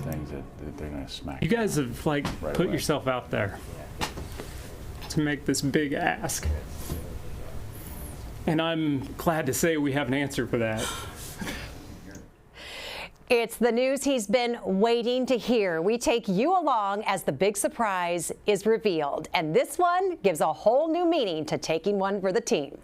things that they're going to smack. You guys have like put away. yourself out there to make this big ask. And I'm glad to say we have an answer for that. It's the news he's been waiting to hear. We take you along as the big surprise is revealed. And this one gives a whole new meaning to taking one for the team.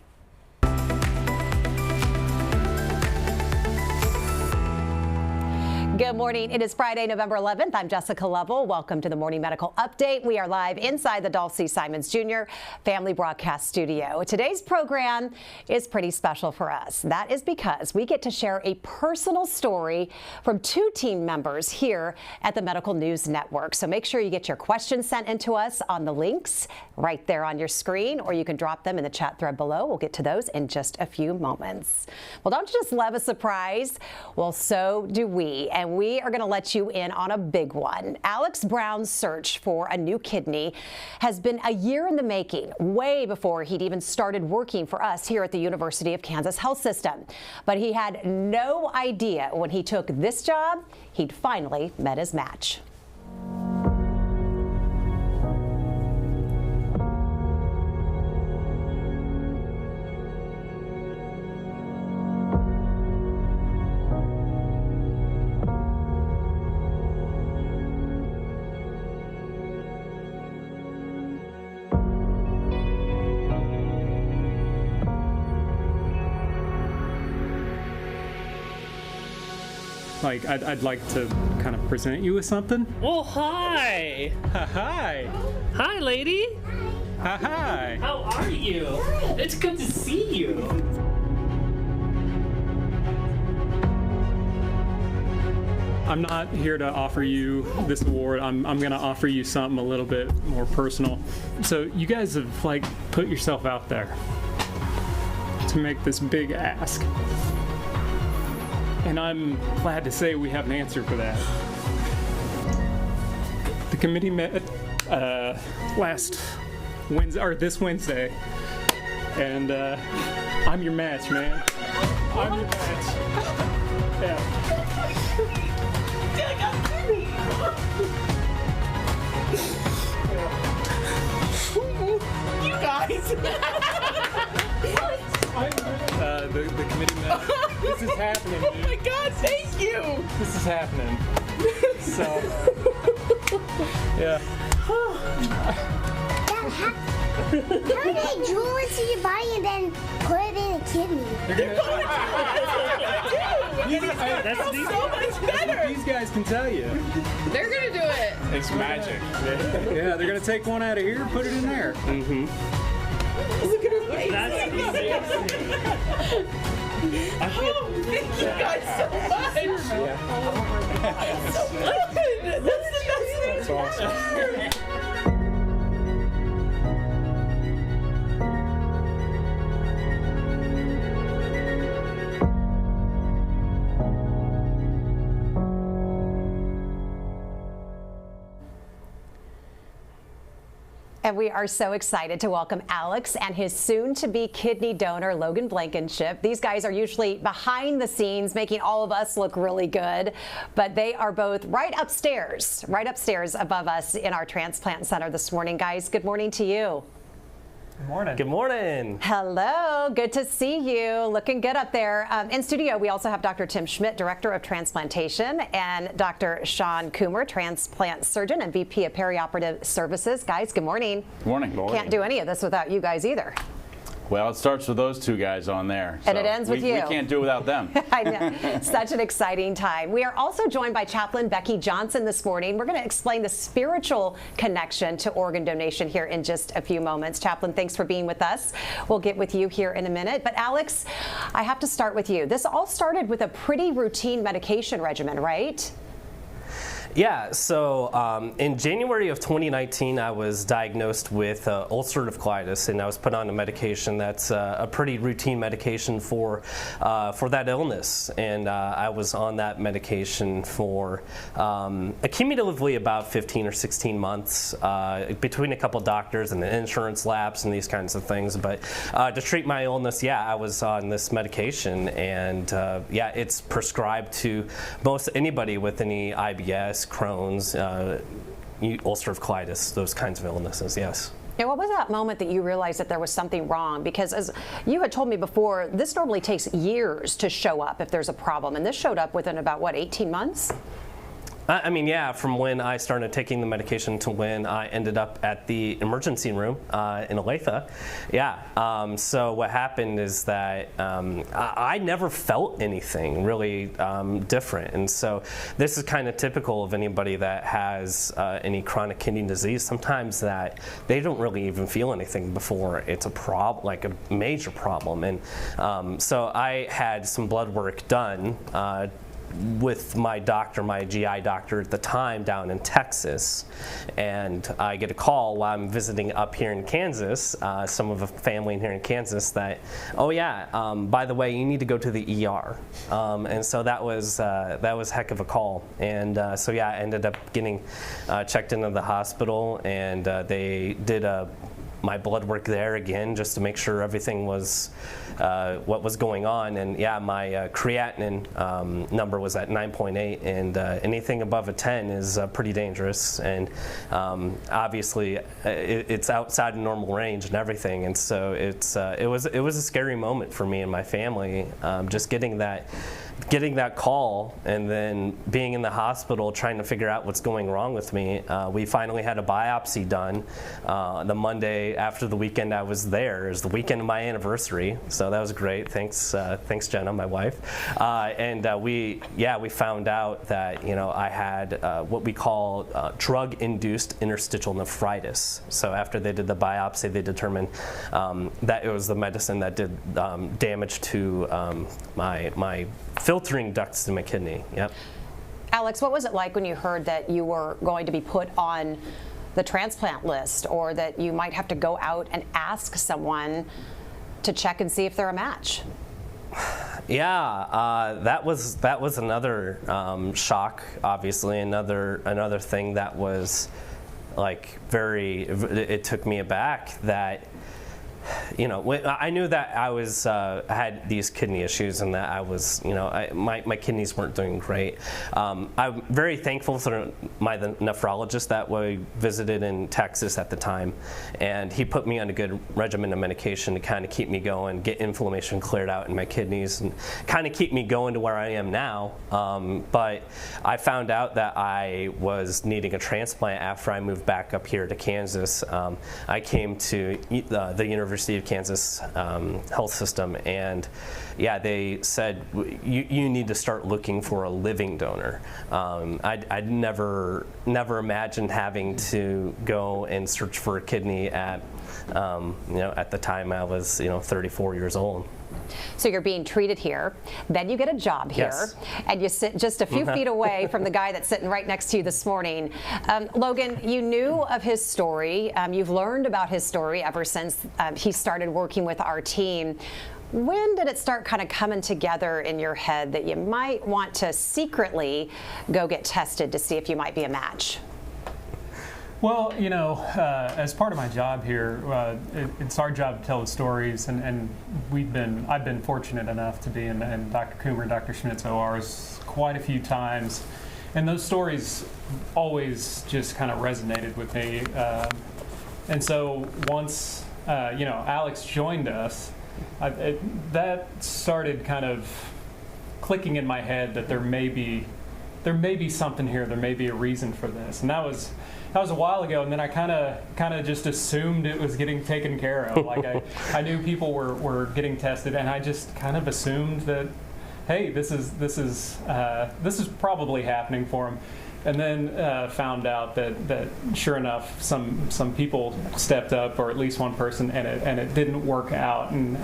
Good morning. It is Friday, November 11th. I'm Jessica Lovell. Welcome to the Morning Medical Update. We are live inside the Dulcie Simons Jr. Family Broadcast Studio. Today's program is pretty special for us. That is because we get to share a personal story from two team members here at the Medical News Network. So make sure you get your questions sent into us on the links right there on your screen, or you can drop them in the chat thread below. We'll get to those in just a few moments. Well, don't you just love a surprise? Well, so do we. And we are going to let you in on a big one. Alex Brown's search for a new kidney has been a year in the making, way before he'd even started working for us here at the University of Kansas Health System. But he had no idea when he took this job, he'd finally met his match. Like, I'd like to kind of present you with something. Oh, hi. Hi. Hi, lady. Hi. How are you? It's good to see you. I'm not here to offer you this award. I'm going to offer you something a little bit more personal. So you guys have like put yourself out there to make this big ask. And I'm glad to say we have an answer for that. The committee met last Wednesday, or this Wednesday, and I'm your match, man. I'm your match. Yeah. You guys. The committee met. This is happening, dude. Oh my God, thank you. This is happening. So, yeah. How do they drool into your body and then put it in a kidney? That's so much better. These guys can tell you. They're gonna do it. It's magic. Yeah, they're gonna take one out of here, put it in there. Look at her face. That's oh, thank you guys so much. So good. That's the best thing. That's awesome. And we are so excited to welcome Alex and his soon-to-be kidney donor, Logan Blankenship. These guys are usually behind the scenes, making all of us look really good, but they are both right upstairs above us in our transplant center this morning. Guys, good morning to you. Good morning. Good morning. Hello, good to see you. Looking good up there. In studio, we also have Dr. Tim Schmidt, Director of Transplantation, and Dr. Sean Coomer, Transplant Surgeon and VP of Perioperative Services. Guys, good morning. Good morning. Can't do any of this without you guys either. Well, it starts with those two guys on there. And it ends with you. We can't do without them. I know. Such an exciting time. We are also joined by Chaplain Becky Johnson this morning. We're going to explain the spiritual connection to organ donation here in just a few moments. Chaplain, thanks for being with us. We'll get with you here in a minute. But Alex, I have to start with you. This all started with a pretty routine medication regimen, right? Yeah, so in January of 2019, I was diagnosed with ulcerative colitis, and I was put on a medication that's a pretty routine medication for that illness. And I was on that medication for cumulatively about 15 or 16 months between a couple doctors and the insurance lapse and these kinds of things. But to treat my illness, yeah, I was on this medication, and yeah, it's prescribed to most anybody with any IBS MS, Crohn's, ulcerative colitis, those kinds of illnesses, yes. Now, what was that moment that you realized that there was something wrong? Because as you had told me before, this normally takes years to show up if there's a problem, and this showed up within about, what, 18 months? I mean, yeah, from when I started taking the medication to when I ended up at the emergency room in Olathe. Yeah, so what happened is that I never felt anything really different. And so this is kind of typical of anybody that has any chronic kidney disease. Sometimes that they don't really even feel anything before it's a problem, like a major problem. And so I had some blood work done with my doctor, my GI doctor at the time down in Texas, and I get a call while I'm visiting up here in Kansas, some of a family here in Kansas that, oh yeah, by the way, you need to go to the ER, and so that was a heck of a call, and so yeah, I ended up getting checked into the hospital, and they did my blood work there again just to make sure everything was what was going on, and yeah, my creatinine number was at 9.8, and anything above a 10 is pretty dangerous, and obviously it's outside of normal range and everything, and so it was a scary moment for me and my family, just getting that call and then being in the hospital trying to figure out what's going wrong with me. We finally had a biopsy done the Monday after the weekend I was there. It was the weekend of my anniversary, so that was great. Thanks Jenna, my wife. And we found out that I had what we call drug-induced interstitial nephritis. So after they did the biopsy, they determined that it was the medicine that did damage to my filtering ducts in my kidney. Yep. Alex, what was it like when you heard that you were going to be put on the transplant list, or that you might have to go out and ask someone to check and see if they're a match? Yeah, that was another shock. Obviously, another thing that was like it took me aback that. I knew that I was had these kidney issues and that I was, my kidneys weren't doing great. I'm very thankful for the nephrologist that we visited in Texas at the time, and he put me on a good regimen of medication to kind of keep me going, get inflammation cleared out in my kidneys, and kind of keep me going to where I am now. But I found out that I was needing a transplant after I moved back up here to Kansas. I came to the University of Kansas health system, and yeah, they said you need to start looking for a living donor. I'd never imagined having to go and search for a kidney at the time I was 34 years old. So you're being treated here, then you get a job here, yes. And you sit just a few feet away from the guy that's sitting right next to you this morning. Logan, you knew of his story. You've learned about his story ever since he started working with our team. When did it start kind of coming together in your head that you might want to secretly go get tested to see if you might be a match? Well, as part of my job here, it's our job to tell the stories, and I've been fortunate enough to be in Dr. Coomer and Dr. Schmidt's ORs quite a few times, and those stories always just kind of resonated with me. And so once Alex joined us, that started kind of clicking in my head that there may be something here, there may be a reason for this, and that was a while ago, and then I kind of just assumed it was getting taken care of. Like I knew people were getting tested, and I just kind of assumed that, hey, this is probably happening for them. And then found out that sure enough, some people stepped up, or at least one person, and it didn't work out. And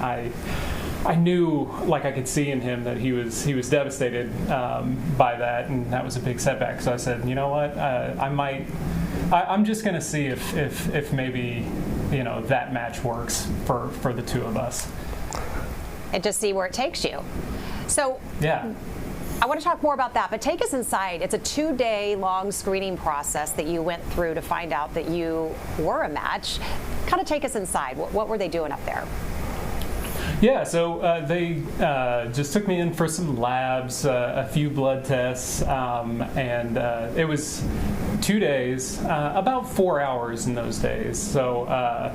I knew, like I could see in him, that he was devastated by that, and that was a big setback. So I said, you know what, I'm just going to see if maybe that match works for the two of us, and just see where it takes you. So yeah. I want to talk more about that, but take us inside. It's a 2-day long screening process that you went through to find out that you were a match. Kind of take us inside. What were they doing up there? Yeah, so they just took me in for some labs, a few blood tests, and it was 2 days, about 4 hours in those days. So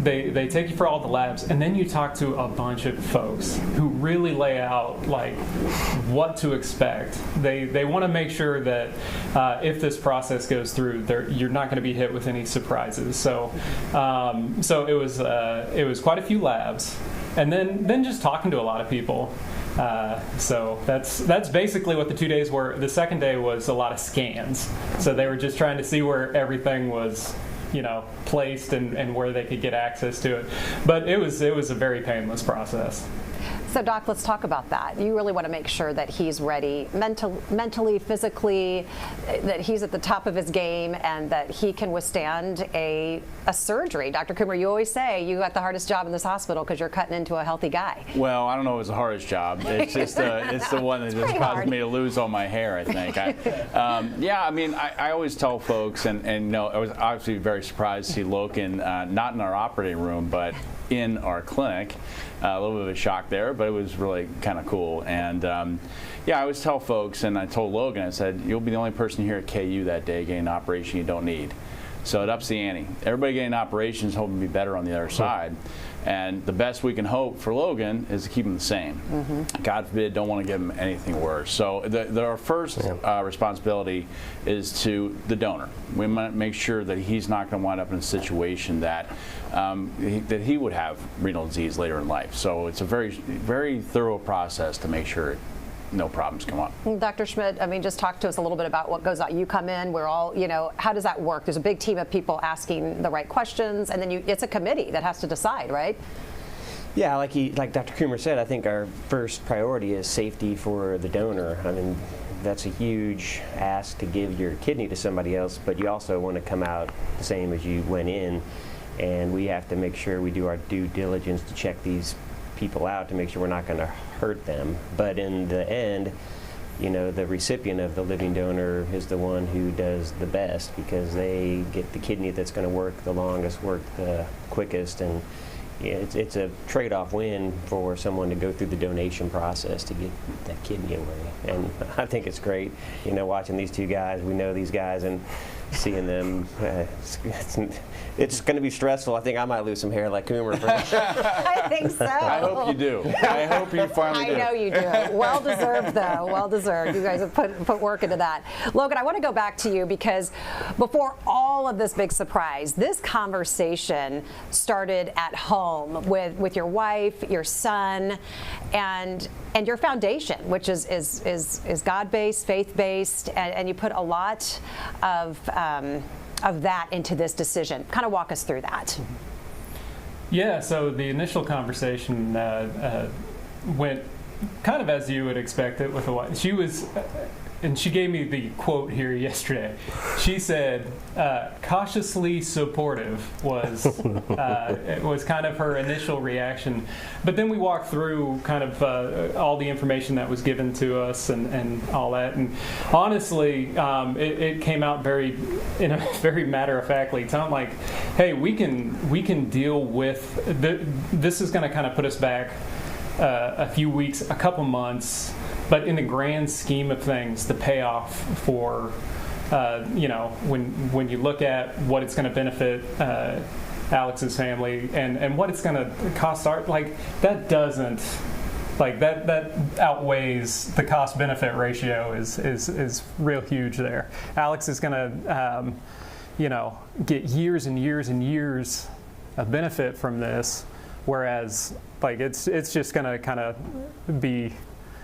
they take you for all the labs, and then you talk to a bunch of folks who really lay out like what to expect. They want to make sure that if this process goes through, you're not going to be hit with any surprises. So it was quite a few labs. And then just talking to a lot of people. So that's basically what the 2 days were. The second day was a lot of scans. So they were just trying to see where everything was, placed and where they could get access to it. But it was a very painless process. So, Doc, let's talk about that. You really want to make sure that he's ready mentally, physically, that he's at the top of his game, and that he can withstand a surgery. Dr. Coomer, you always say you got the hardest job in this hospital because you're cutting into a healthy guy. Well, I don't know if it's the hardest job. It's just it's the one that just caused me to lose all my hair, I think. I always tell folks, and I was obviously very surprised to see Logan not in our operating room, but in our clinic. A little bit of a shock there, but it was really kind of cool. And I always tell folks, and I told Logan, I said, you'll be the only person here at KU that day getting an operation you don't need. So it ups the ante. Everybody getting operations hoping to be better on the other side. And the best we can hope for Logan is to keep him the same. Mm-hmm. God forbid, don't want to give him anything worse. So our first responsibility is to the donor. We might make sure that he's not going to wind up in a situation that he would have renal disease later in life. So it's a very, very thorough process to make sure no problems come up. Dr. Schmidt, just talk to us a little bit about what goes on. You come in, we're all, how does that work? There's a big team of people asking the right questions, and then it's a committee that has to decide, right? Yeah, like Dr. Coomer said, I think our first priority is safety for the donor. That's a huge ask to give your kidney to somebody else, but you also want to come out the same as you went in, and we have to make sure we do our due diligence to check these people out to make sure we're not going to hurt them. But in the end, the recipient of the living donor is the one who does the best, because they get the kidney that's going to work the longest, work the quickest, and it's a trade-off win for someone to go through the donation process to get that kidney away. And I think it's great, watching these two guys. We know these guys, and seeing them, it's going to be stressful. I think I might lose some hair like Coomer. I think so. I hope you do. I hope you finally do. I know you do. Well deserved, though. Well deserved. You guys have put work into that. Logan, I want to go back to you, because before all of this big surprise, this conversation started at home with your wife, your son, and your foundation, which is God-based, faith-based, and you put a lot of that into this decision. Kind of walk us through that. Yeah, so the initial conversation went kind of as you would expect it with a wife. She was, and she gave me the quote here yesterday. She said, cautiously supportive was kind of her initial reaction. But then we walked through kind of all the information that was given to us and all that. And honestly, it came out in a very matter-of-factly tone, like, hey, we can deal with this is going to kind of put us back a few weeks, a couple months, but in the grand scheme of things, the payoff for when you look at what it's going to benefit Alex's family and what it's going to cost that outweighs the cost benefit ratio is real huge there. Alex is going to get years and years and years of benefit from this, whereas it's just going to kind of be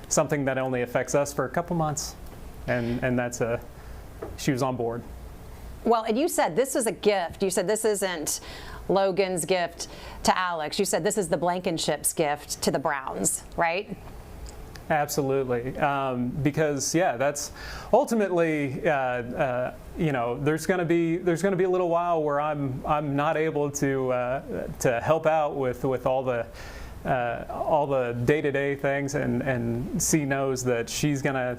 something that only affects us for a couple months, and she was on board. Well, and you said this is a gift. You said this isn't Logan's gift to Alex. You said this is the Blankenship's gift to the Browns, right? Absolutely, because that's ultimately there's going to be a little while where I'm not able to help out with all the day-to-day things, and C knows that she's gonna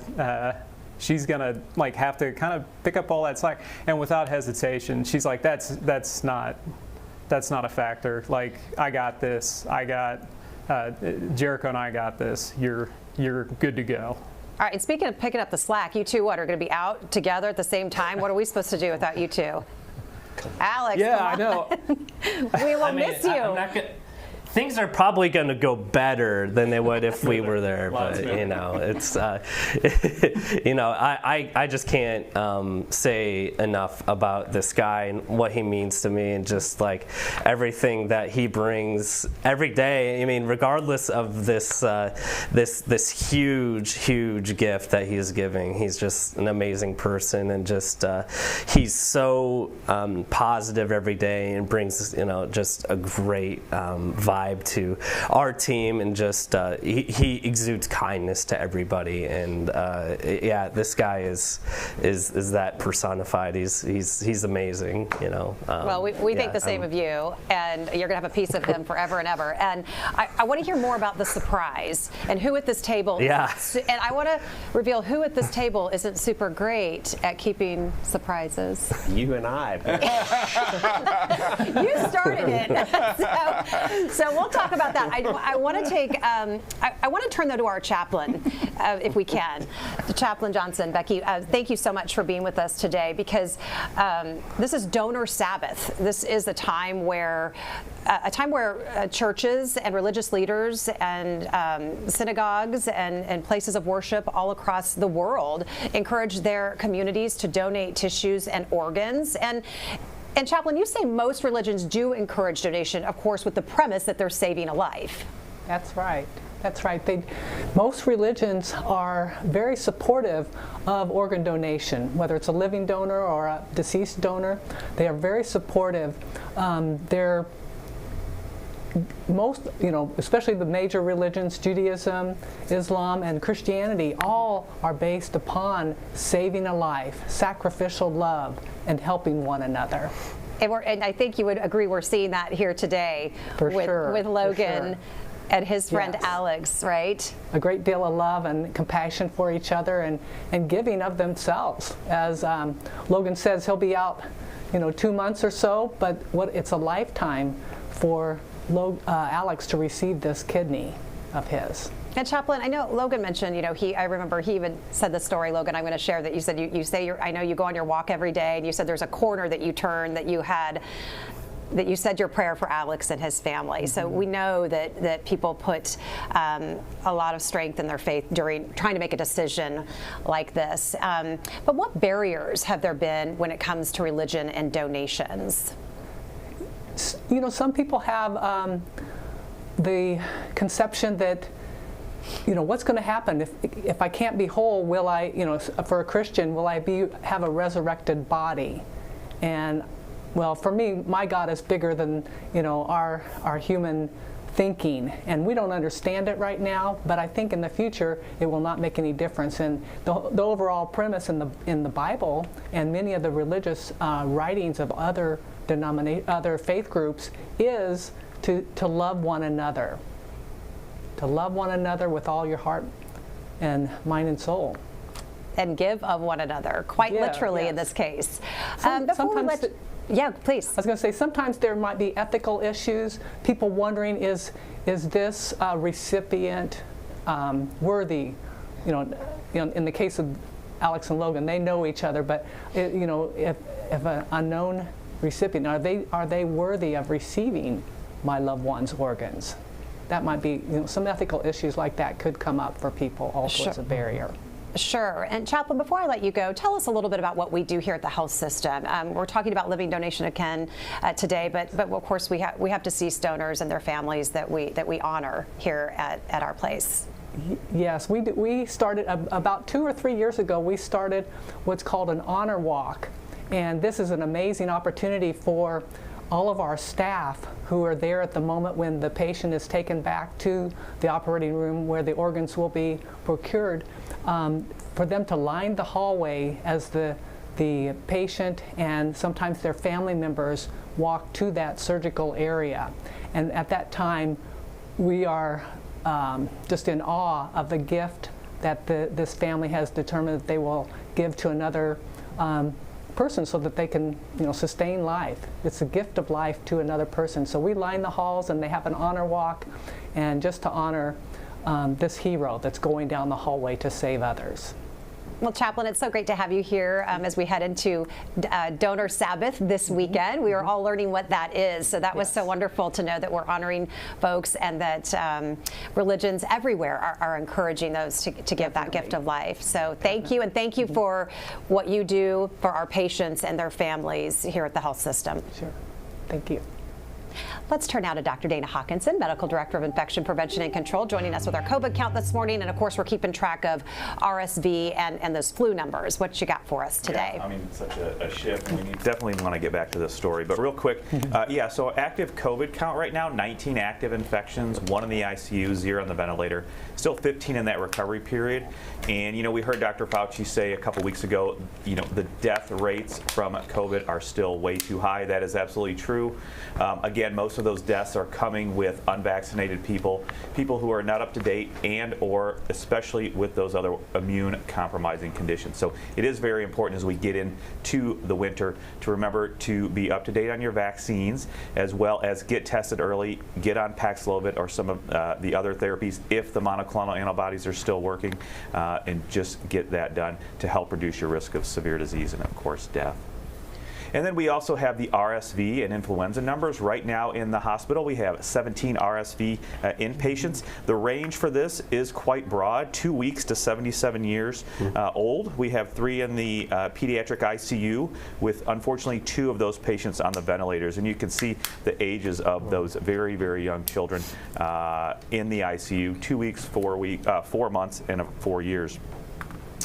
have to kind of pick up all that slack, and without hesitation she's like, that's not a factor. Like, I got this. I got Jericho and I got this. You're good to go. All right, and speaking of picking up the slack, you two, are going to be out together at the same time? What are we supposed to do without you two? Alex, Yeah, come I on. know. We will miss you. I'm not gonna, things are probably going to go better than they would if we were there, but it's I just can't say enough about this guy and what he means to me, and just like everything that he brings every day. I mean, regardless of this this huge gift that he's giving, he's just an amazing person, and just he's so positive every day, and brings just a great vibe to our team, and just he exudes kindness to everybody, and this guy is that personified. He's amazing, Well, we think the same of you, and you're going to have a piece of him forever and ever. And I want to hear more about the surprise and who at this table. Yeah. And I want to reveal who at this table isn't super great at keeping surprises. You and I. You started it. So we'll talk about that. I want to take. I want to turn though to our chaplain, if we can. Chaplain Johnson, Becky, thank you so much for being with us today, because this is Donor Sabbath. This is a time where churches and religious leaders and synagogues and places of worship all across the world encourage their communities to donate tissues and organs. And Chaplain, you say most religions do encourage donation, of course, with the premise that they're saving a life. That's right. That's right. Most religions are very supportive of organ donation, whether it's a living donor or a deceased donor. They are very supportive. They're most, especially the major religions, Judaism, Islam, and Christianity, all are based upon saving a life, sacrificial love, and helping one another. And I think you would agree we're seeing that here today with Logan and his friend Alex, right? A great deal of love and compassion for each other, and giving of themselves. As Logan says, he'll be out 2 months or so, but it's a lifetime for Alex to receive this kidney of his. And Chaplain, I know Logan mentioned, I remember he even said the story, Logan, I'm going to share, that you said you say I know you go on your walk every day, and you said there's a corner that you turn that you said your prayer for Alex and his family. So we know that people put a lot of strength in their faith during trying to make a decision like this. But what barriers have there been when it comes to religion and donations? Some people have the conception that, what's going to happen if I can't be whole? Will I, for a Christian, will I have a resurrected body? And well, for me, my God is bigger than our human thinking, and we don't understand it right now. But I think in the future it will not make any difference. And the overall premise in the Bible and many of the religious writings of other faith groups is to love one another, to love one another with all your heart and mind and soul. And give of one another, quite literally in this case. Yeah, please. I was going to say, sometimes there might be ethical issues, people wondering, is this recipient worthy? In the case of Alex and Logan, they know each other, but if an unknown recipient, are they worthy of receiving my loved one's organs? That might be, some ethical issues like that could come up for people also as a barrier. Sure. And Chaplain, before I let you go, tell us a little bit about what we do here at the health system. We're talking about living donation again today, but of course we have deceased donors and their families that we honor here at our place. Yes, we started about 2 or 3 years ago. We started what's called an honor walk, and this is an amazing opportunity for all of our staff who are there at the moment when the patient is taken back to the operating room where the organs will be procured, for them to line the hallway as the patient and sometimes their family members walk to that surgical area. And at that time, we are just in awe of the gift that this family has determined that they will give to another person so that they can, sustain life. It's a gift of life to another person. So we line the halls and they have an honor walk, and just to honor this hero that's going down the hallway to save others. Well, Chaplain, it's so great to have you here as we head into Donor Sabbath this weekend. We are all learning what that is. So that was so wonderful to know that we're honoring folks and that religions everywhere are encouraging those to give that gift of life. So thank you, and thank you for what you do for our patients and their families here at the health system. Sure. Thank you. Let's turn now to Dr. Dana Hawkinson, Medical Director of Infection Prevention and Control, joining us with our COVID count this morning. And of course, we're keeping track of RSV and those flu numbers. What you got for us today? Yeah, I mean, it's such a shift. And we definitely want to get back to this story. But real quick, so active COVID count right now, 19 active infections, 1 in the ICU, 0 on the ventilator, still 15 in that recovery period. And, we heard Dr. Fauci say a couple weeks ago, the death rates from COVID are still way too high. That is absolutely true. Again, most of those deaths are coming with unvaccinated people who are not up to date, and or especially with those other immune compromising conditions. So it is very important as we get into the winter to remember to be up to date on your vaccines, as well as get tested early, get on Paxlovid or some of the other therapies if the monoclonal antibodies are still working, and just get that done to help reduce your risk of severe disease and, of course, death. And then we also have the RSV and influenza numbers. Right now in the hospital, we have 17 RSV inpatients. The range for this is quite broad, 2 weeks to 77 years old. We have 3 in the pediatric ICU, with unfortunately 2 of those patients on the ventilators. And you can see the ages of those very, very young children in the ICU, 2 weeks, 4 months, and 4 years.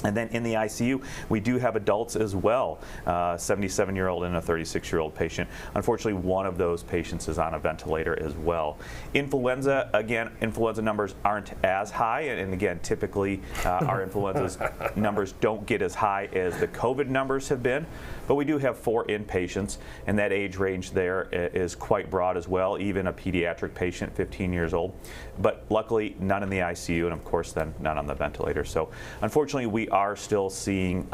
And then in the ICU, we do have adults as well, a 77-year-old and a 36-year-old patient. Unfortunately, one of those patients is on a ventilator as well. Influenza, again, influenza numbers aren't as high. And again, typically, our influenza numbers don't get as high as the COVID numbers have been. But we do have 4 inpatients, and that age range there is quite broad as well, even a pediatric patient, 15 years old. But luckily, none in the ICU, and of course, then none on the ventilator. So unfortunately, we are still seeing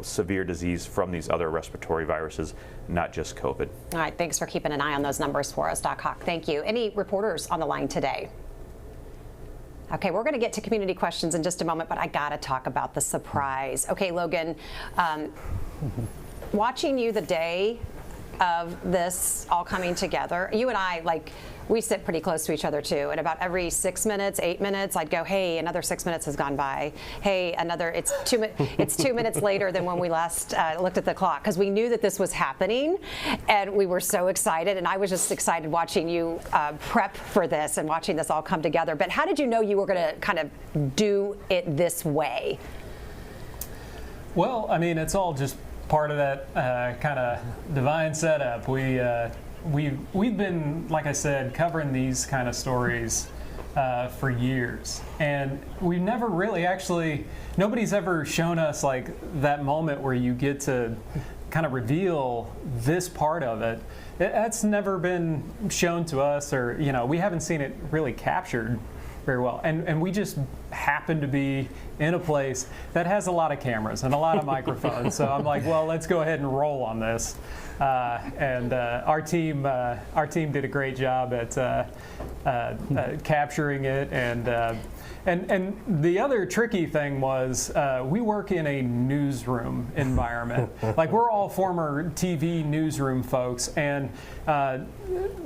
severe disease from these other respiratory viruses, not just COVID. All right, thanks for keeping an eye on those numbers for us, Doc Hawk. Thank you. Any reporters on the line today? Okay, we're going to get to community questions in just a moment, but I got to talk about the surprise. Okay, Logan, watching you the day of this all coming together, you and I, we sit pretty close to each other too, and about every 6 minutes, 8 minutes, I'd go, hey, another 6 minutes has gone by. Hey, it's 2 minutes later than when we last looked at the clock, because we knew that this was happening, and we were so excited, and I was just excited watching you prep for this and watching this all come together. But how did you know you were going to kind of do it this way? Well, I mean, it's all just part of that kind of divine setup. We've been, like I said, covering these kind of stories for years, and we've never really nobody's ever shown us that moment where you get to kind of reveal this part of it. That's never been shown to us, or we haven't seen it really captured very well. And we just happen to be in a place that has a lot of cameras and a lot of microphones. So I'm like, well, let's go ahead and roll on this. And our team did a great job at capturing it. And the other tricky thing was we work in a newsroom environment. We're all former TV newsroom folks, and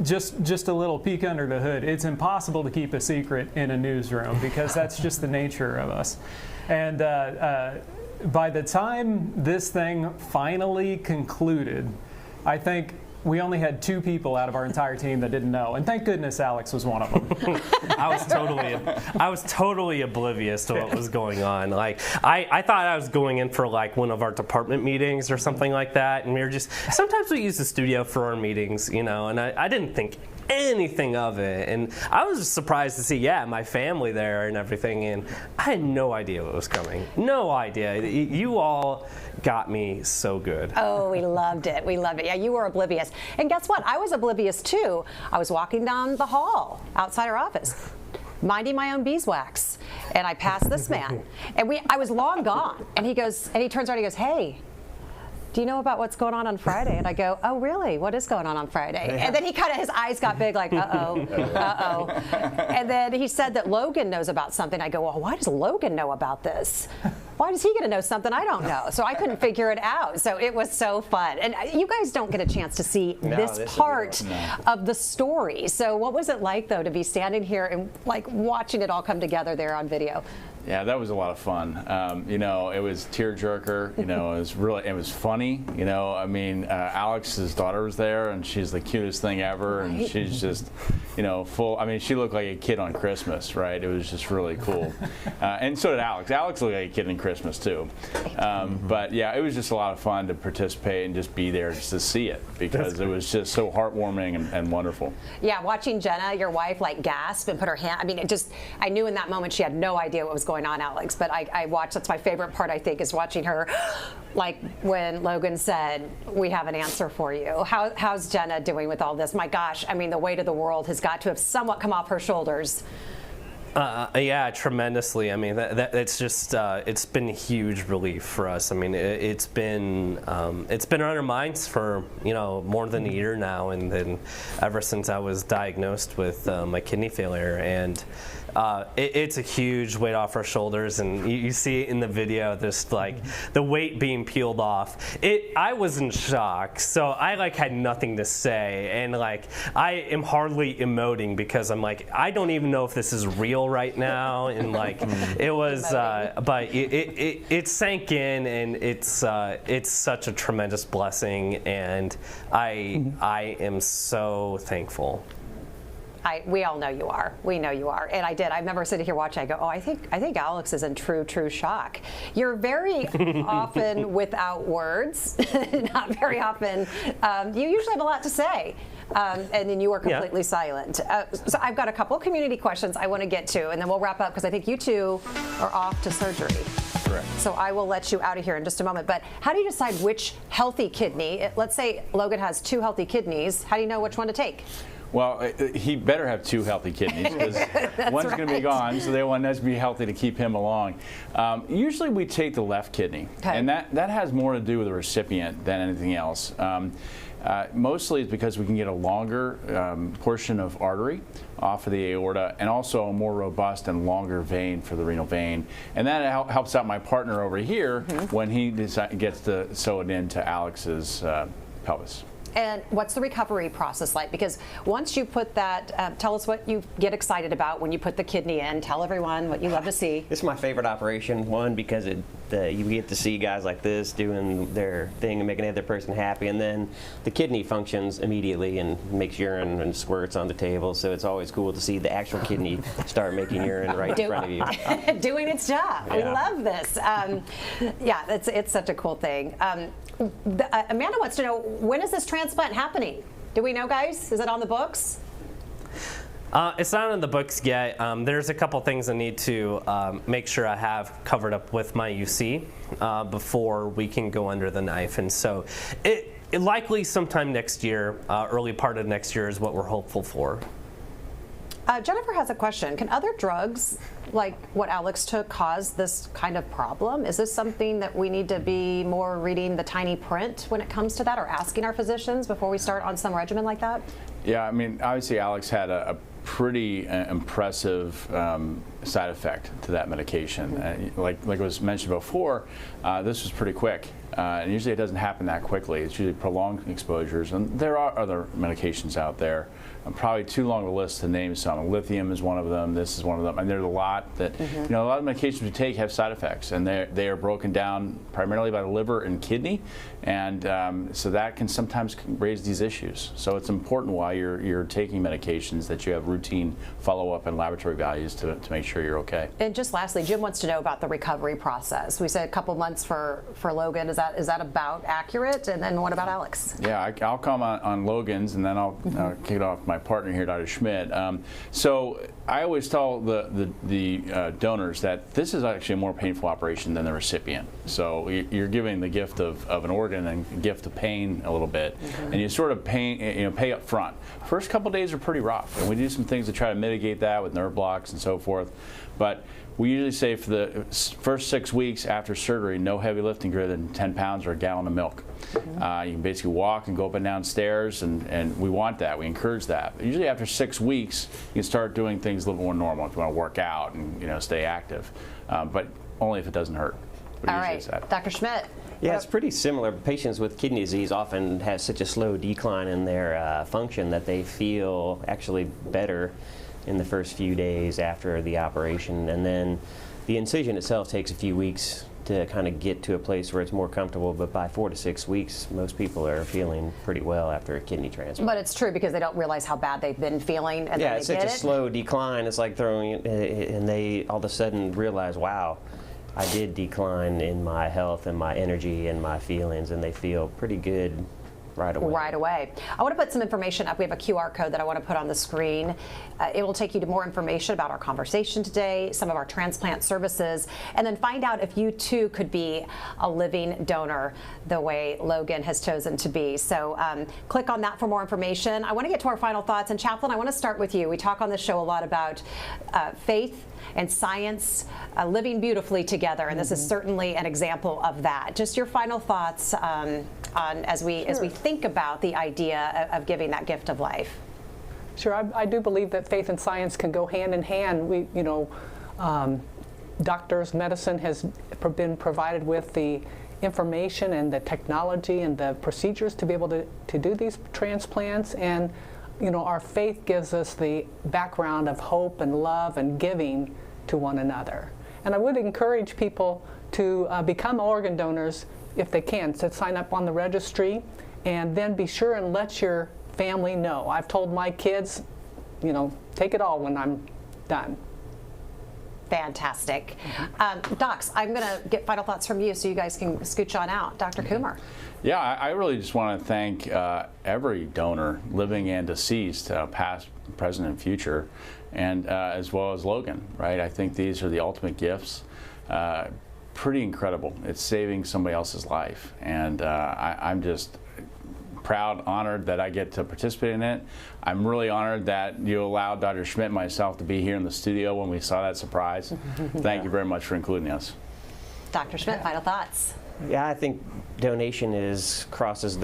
just a little peek under the hood. It's impossible to keep a secret in a newsroom because that's just the nature of us. And by the time this thing finally concluded, I think we only had 2 people out of our entire team that didn't know, and thank goodness Alex was one of them. I was totally oblivious to what was going on. I thought I was going in for one of our department meetings or something like that, and sometimes we use the studio for our meetings, and I didn't think anything of it, and I was just surprised to see my family there and everything, and I had no idea what was coming. No idea. You all got me so good. Oh, we loved it. We loved it. Yeah, you were oblivious. And guess what? I was oblivious too. I was walking down the hall outside our office, minding my own beeswax, and I passed this man, and I was long gone, and he turns around and he goes, hey, do you know about what's going on Friday? And I go, oh, really? What is going on Friday? And then he kind of, his eyes got big, like, uh-oh, uh-oh. And then he said that Logan knows about something. I go, well, why does Logan know about this? Why does he get to know something I don't know? So I couldn't figure it out. So it was so fun. And you guys don't get a chance to see this part of the story. So what was it like, though, to be standing here and like watching it all come together there on video? Yeah, that was a lot of fun. You know, it was tearjerker. You know, it was funny. You know, I mean, Alex's daughter was there, and she's the cutest thing ever, and she's just, you know, full. I mean, she looked like a kid on Christmas, right? It was just really cool. And so did Alex. Alex looked like a kid on Christmas too. But yeah, it was just a lot of fun to participate and just be there just to see it, because it was just so heartwarming and wonderful. Yeah, watching Jenna, your wife, like gasp and put her hand. I mean, I knew in that moment she had no idea what was going on, Alex, but I watched. That's my favorite part, I think, is watching her, like when Logan said, we have an answer for you. How's Jenna doing with all this? My gosh, I mean, the weight of the world has got to have somewhat come off her shoulders. Yeah, tremendously. I mean, it's just it's been a huge relief for us. I mean, it's been on our minds for more than a year now, and then ever since I was diagnosed with my kidney failure, and it's a huge weight off our shoulders, and you see it in the video, just like the weight being peeled off. I was in shock, so I had nothing to say, and I am hardly emoting because I'm like, I don't even know if this is real right now, and it was, but it sank in, and it's such a tremendous blessing, and I am so thankful. We all know you are. We know you are. And I did. I remember sitting here watching. I go, oh, I think Alex is in true shock. You're very often without words. Not very often. You usually have a lot to say. And then you are completely silent. So I've got a couple of community questions I want to get to, and then we'll wrap up because I think you two are off to surgery. Correct. So I will let you out of here in just a moment. But how do you decide which healthy kidney? Let's say Logan has 2 healthy kidneys. How do you know which one to take? Well, he better have 2 healthy kidneys, because one's going to be gone, so the one has to be healthy to keep him along. Usually we take the left kidney, and that has more to do with the recipient than anything else. Mostly it's because we can get a longer portion of artery off of the aorta, and also a more robust and longer vein for the renal vein. And that helps out my partner over here when he gets to sew it into Alex's pelvis. And what's the recovery process like? Because once you put that, tell us what you get excited about when you put the kidney in. Tell everyone what you love to see. This is my favorite operation, one, because you get to see guys like this doing their thing and making the other person happy, and then the kidney functions immediately and makes urine and squirts on the table, so it's always cool to see the actual kidney start making urine right in front of you. Doing its job. We love this. Yeah, it's such a cool thing. Amanda wants to know, when is this transplant happening? Do we know, guys? Is it on the books? It's not in the books yet. There's a couple things I need to make sure I have covered up with my UC before we can go under the knife. And so it likely sometime next year, early part of next year is what we're hopeful for. Jennifer has a question. Can other drugs, like what Alex took, cause this kind of problem? Is this something that we need to be more reading the tiny print when it comes to that, or asking our physicians before we start on some regimen like that? Yeah, I mean, obviously Alex had a pretty impressive side effect to that medication. Like was mentioned before, this was pretty quick. And usually it doesn't happen that quickly. It's usually prolonged exposures. And there are other medications out there. Probably too long a list to name some. Lithium is one of them. This is one of them. And there's a lot that, a lot of medications we take have side effects. And they are broken down primarily by the liver and kidney. And so that can sometimes raise these issues. So it's important while you're taking medications that you have routine follow-up and laboratory values to make sure you're okay. And just lastly, Jim wants to know about the recovery process. We said a couple months for Logan. Is that about accurate? And then what about Alex? Yeah, I'll come on Logan's, and then I'll kick it off with my partner here, Dr. Schmidt. So I always tell the donors that this is actually a more painful operation than the recipient. So you're giving the gift of an organ and gift of pain a little bit, and you sort of pay up front. First couple days are pretty rough, and we do some things to try to mitigate that with nerve blocks and so forth. But we usually say for the first 6 weeks after surgery, no heavy lifting greater than 10 pounds or a gallon of milk. You can basically walk and go up and down stairs, and we want that. We encourage that. But usually after 6 weeks, you can start doing things a little more normal if you want to work out and stay active, but only if it doesn't hurt. But All usually right, it's that. Dr. Schmidt. Yeah, it's pretty similar. Patients with kidney disease often have such a slow decline in their function that they feel actually better in the first few days after the operation, and then the incision itself takes a few weeks to kind of get to a place where it's more comfortable, but by 4 to 6 weeks most people are feeling pretty well after a kidney transplant. But it's true because they don't realize how bad they've been feeling, and Yeah, then it's they such get a it. slow decline. It's like throwing it, and they all of a sudden realize, wow, I did decline in my health and my energy and my feelings, and they feel pretty good right away. Right away. I want to put some information up. We have a QR code that I want to put on the screen. It will take you to more information about our conversation today, some of our transplant services, and then find out if you too could be a living donor the way Logan has chosen to be. So click on that for more information. I want to get to our final thoughts. And Chaplain, I want to start with you. We talk on the show a lot about faith and science living beautifully together, and this is certainly an example of that. Just your final thoughts on as we think about the idea of giving that gift of life. Sure, I do believe that faith and science can go hand in hand. Doctors, medicine has been provided with the information and the technology and the procedures to be able to do these transplants, and our faith gives us the background of hope and love and giving to one another. And I would encourage people to become organ donors if they can, to sign up on the registry, and then be sure and let your family know. I've told my kids, take it all when I'm done. Fantastic. Docs, I'm going to get final thoughts from you so you guys can scooch on out. Dr. Coomer. Yeah, I really just want to thank every donor, living and deceased, past, present, and future, and as well as Logan, right? I think these are the ultimate gifts. Pretty incredible. It's saving somebody else's life, and I'm just proud, honored that I get to participate in it. I'm really honored that you allowed Dr. Schmidt and myself to be here in the studio when we saw that surprise. Thank you very much for including us. Dr. Schmidt, final thoughts. Yeah, I think donation crosses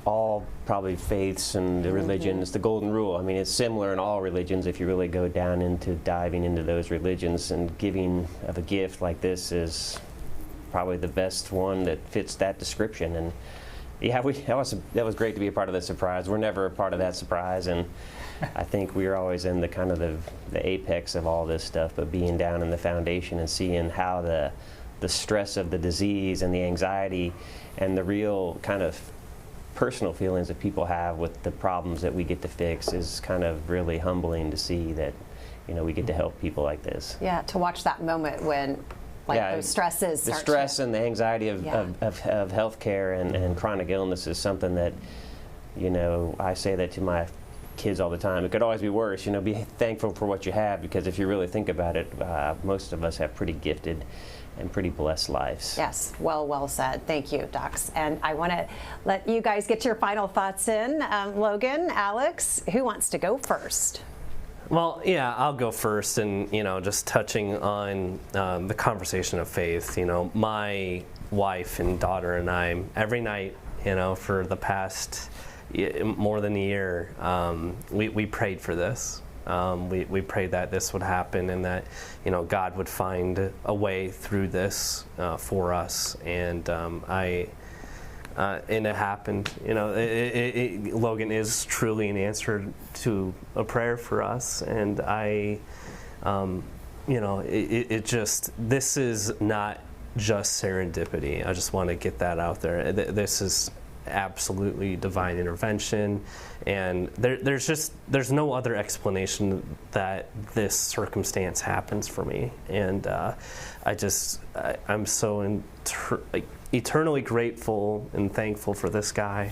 all probably faiths and the religions, the golden rule. I mean, it's similar in all religions if you really go down into diving into those religions, and giving of a gift like this is probably the best one that fits that description. And yeah, that was great to be a part of the surprise. We're never a part of that surprise, and I think we're always in the kind of the apex of all this stuff, but being down in the foundation and seeing how the stress of the disease and the anxiety and the real kind of personal feelings that people have with the problems that we get to fix is kind of really humbling to see that, we get to help people like this. Yeah, to watch that moment when those stresses the start stress and the anxiety of Yeah. healthcare and chronic illness is something that, I say that to my kids all the time. It could always be worse. Be thankful for what you have, because if you really think about it, most of us have pretty gifted and pretty blessed lives. Yes, well said. Thank you, Docs. And I want to let you guys get your final thoughts in. Logan, Alex, who wants to go first? Well, yeah, I'll go first, and just touching on the conversation of faith. My wife and daughter and I, every night, for the past more than a year, we prayed for this. We prayed that this would happen, and that God would find a way through this for us, and and it happened. Logan is truly an answer to a prayer for us, and this is not just serendipity. I just want to get that out there. This is absolutely divine intervention, and there's no other explanation that this circumstance happens for me, and I'm so eternally grateful and thankful for this guy.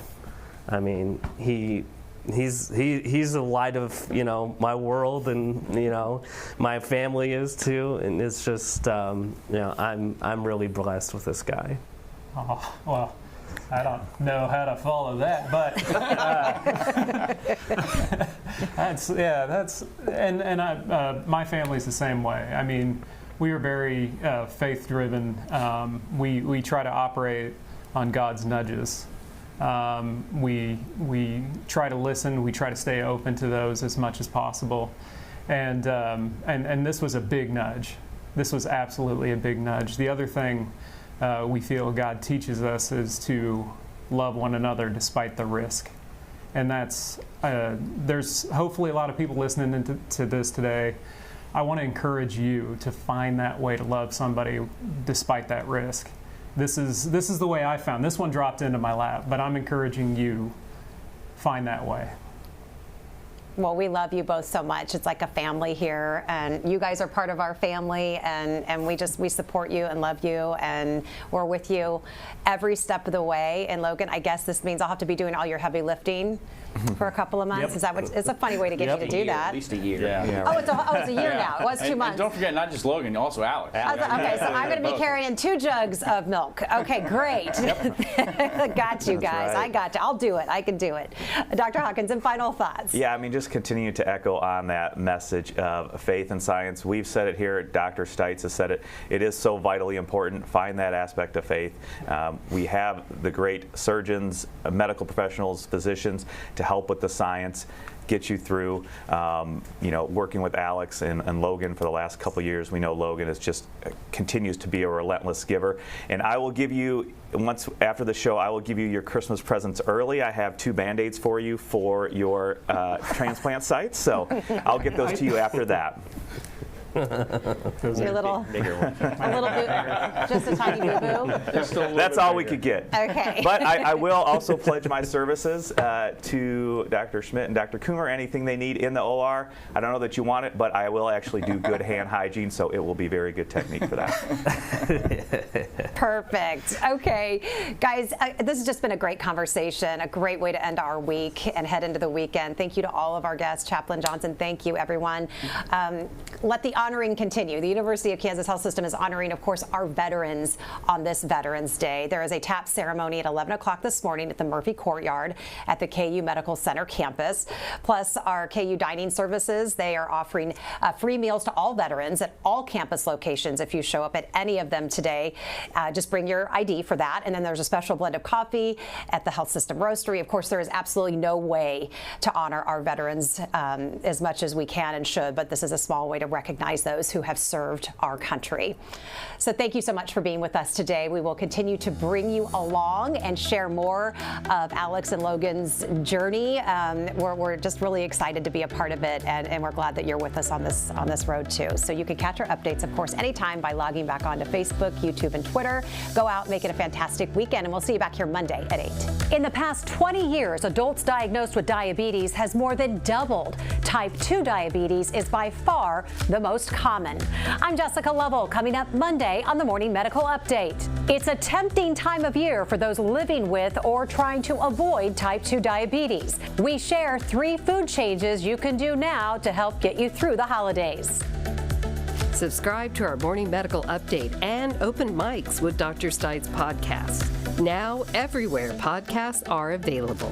I mean, he he's the light of my world, and my family is too, and it's just I'm really blessed with this guy. Oh, well, I don't know how to follow that, but my family's the same way. I mean, we are very faith-driven. We try to operate on God's nudges. We try to listen. We try to stay open to those as much as possible. And this was a big nudge. This was absolutely a big nudge. The other thing we feel God teaches us is to love one another despite the risk. And that's, there's hopefully a lot of people listening to this today. I want to encourage you to find that way to love somebody despite that risk. This is the way I found. This one dropped into my lap, but I'm encouraging you, find that way. Well, we love you both so much. It's like a family here, and you guys are part of our family, and we support you and love you, and we're with you every step of the way. And Logan, I guess this means I'll have to be doing all your heavy lifting for a couple of months. Yep. is that what? It's a funny way to get you to do that. At least a year. Yeah. Oh, it's a year now. It was 2 months. And don't forget, not just Logan, also Alex. Okay, so I'm going to be carrying 2 jugs of milk. Okay, great. Got you guys. right. I got you. I'll do it. I can do it. Dr. Hawkinson, final thoughts. Yeah, I mean, just continue to echo on that message of faith and science. We've said it here. Dr. Stites has said it. It is so vitally important. Find that aspect of faith. We have the great surgeons, medical professionals, physicians to help with the science, get you through. Working with Alex and Logan for the last couple of years, we know Logan is just continues to be a relentless giver. And I will give you, once after the show, I will give you your Christmas presents early. I have 2 Band-Aids for you for your transplant sites, so I'll get those to you after that. Your little, a little boo, just a tiny boo-boo. That's all we could get. Okay. But I will also pledge my services to Dr. Schmidt and Dr. Coomer. Anything they need in the OR. I don't know that you want it, but I will actually do good hand hygiene, so it will be very good technique for that. Perfect. Okay, guys, this has just been a great conversation, a great way to end our week and head into the weekend. Thank you to all of our guests. Chaplain Johnson, thank you, everyone. Let the honoring continue. The University of Kansas Health System is honoring, of course, our veterans on this Veterans Day. There is a TAP ceremony at 11 o'clock this morning at the Murphy Courtyard at the KU Medical Center campus. Plus, our KU dining services, they are offering free meals to all veterans at all campus locations if you show up at any of them today. Just bring your ID for that. And then there's a special blend of coffee at the Health System Roastery. Of course, there is absolutely no way to honor our veterans as much as we can and should, but this is a small way to recognize those who have served our country. So thank you so much for being with us today. We will continue to bring you along and share more of Alex and Logan's journey. We're just really excited to be a part of it, and we're glad that you're with us on this road too. So you can catch our updates, of course, anytime by logging back onto Facebook, YouTube, and Twitter. Go out, make it a fantastic weekend, and we'll see you back here Monday at 8. In the past 20 years, adults diagnosed with diabetes has more than doubled. Type 2 diabetes is by far the most common. I'm Jessica Lovell, coming up Monday on the Morning Medical Update. It's a tempting time of year for those living with or trying to avoid type 2 diabetes. We share 3 food changes you can do now to help get you through the holidays. Subscribe to our Morning Medical Update and Open Mics with Dr. Stites podcast. Now everywhere podcasts are available.